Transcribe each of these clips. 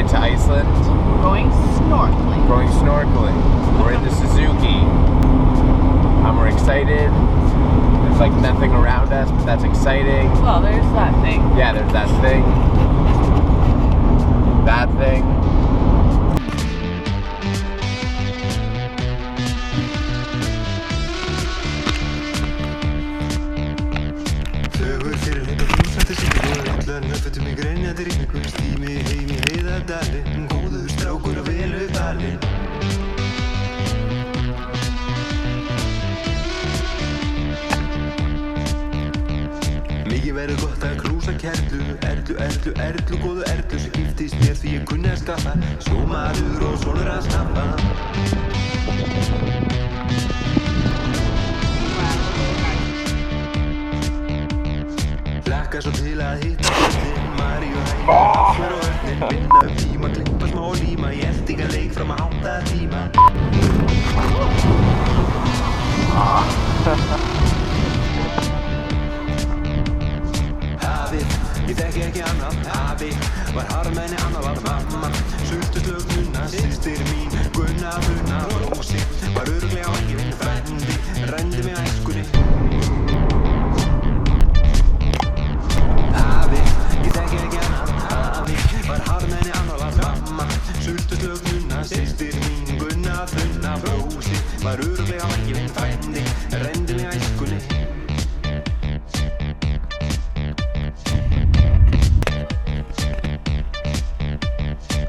going to Iceland. Going snorkeling. Going snorkeling. We're in the Suzuki. We're excited. There's like nothing around us, but that's exciting. Well, there's that thing. Yeah, there's that thing. That thing. Verður gott að knúsa kerlu, erlu, góðu erlu sem giftist mér því ég kunni að skaffa sjómaður og sonur að snappa. Hlakka svo til að hitta börnin, Maríu, Hænu, Hafþór og Örnin, vinna tíma, klippa smá líma, í eltingaleik fram að 8 tíma. Ég þekki ekki annað, afi var harmenni, annar var mamma. Sultuslög Nunna, systir mín, Gunna, Bruna, Rósi var örugglega ekki minn frændi, renndi mig æskunni. Afi, ég þekki ekki annað, afi var harmenni, annar var mamma. Sultuslög Nunna, systir mín, Gunna, Bruna, Rósi var örugglega ekki minn frændi, renndi mig æskunni.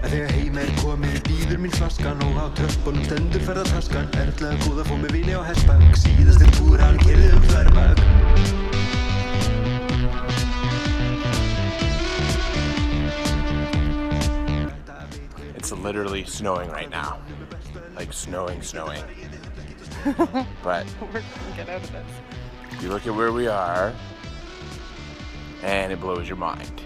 Þegar heim komið bíður mín flaskan og á tröppunum stendur ferðataskan. Erla góða fór með vini á hestbak, síðasti túr hann keyrði þverbak. It's literally snowing right now. Like snowing. But We're gonna get out of this. you look at where we are, and it blows your mind.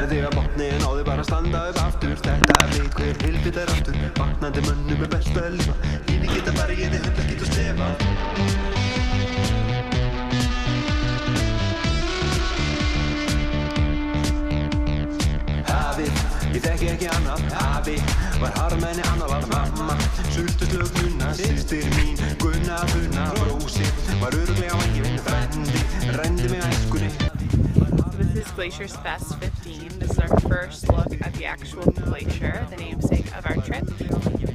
Þegar botnin á þig bara standa upp aftur, þetta veit hver heilbit aftur. Vaknandi mönnum best að lifa, lífi geta bara ég þið hundar get og slefa. Hafið, ég þekki ekki annað, afi var harmenni, annar var mamma. Sultuslög Nunna, systir mín, Gunna, Bruna, Rósi var örugglega ekki minn frændi, renndi mig æskunni. This is Glacier's Fest 15. This is our first look at the actual glacier, the namesake of our trip.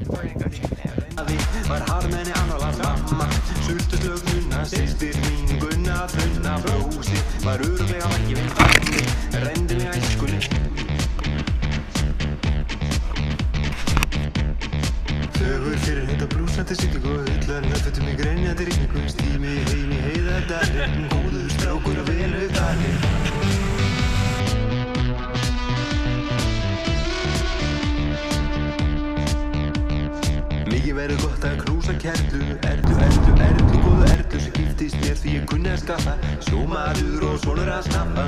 We're gonna go check it out. Var harmenni, annar var mamma. Sultuslög Nunna, systir mín, Gunna, Bruna, Rósi var örugglega ekki minn frændi, renndi mig æskunni. Þögur fyrir þetta blúsandi siglingu, ullar nöfnum í grenjandi rigningu, stími heim í heiðardalinn, góður strákur og velu dalinn. Mikið verður gott að knúsa kerlu, erlu, góðu erlu sem giftist mér því ég kunni að skaffa sjómaður og sonur að snappa.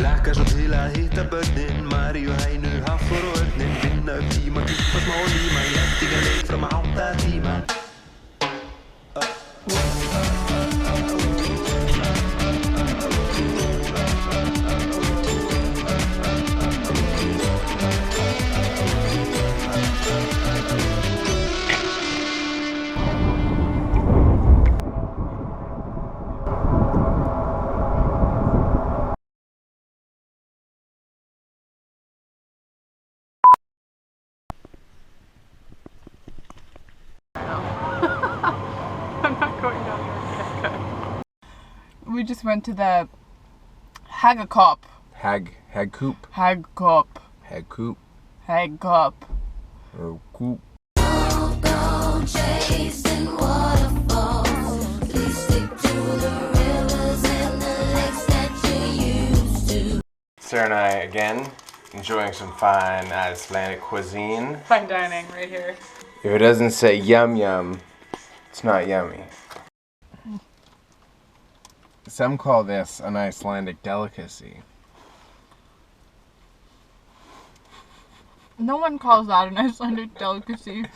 Hlakka svo til að hitta börnin, Maríu, Hænu, Hafþór og Örnin, vinna tíma, klippa smá líma, í eltingaleik fram að 8 tíma. We just went to the Hagakop. Hagcoop. Hagkop. Hagcoop. Hagkop. Or coop. Go chasing waterfalls. Please stick to the rivers and the lakes that you used to. Sarah and I again enjoying some fine Icelandic cuisine. Fine dining right here. If it doesn't say yum yum, it's not yummy. Some call this an Icelandic delicacy. No one calls that an Icelandic delicacy.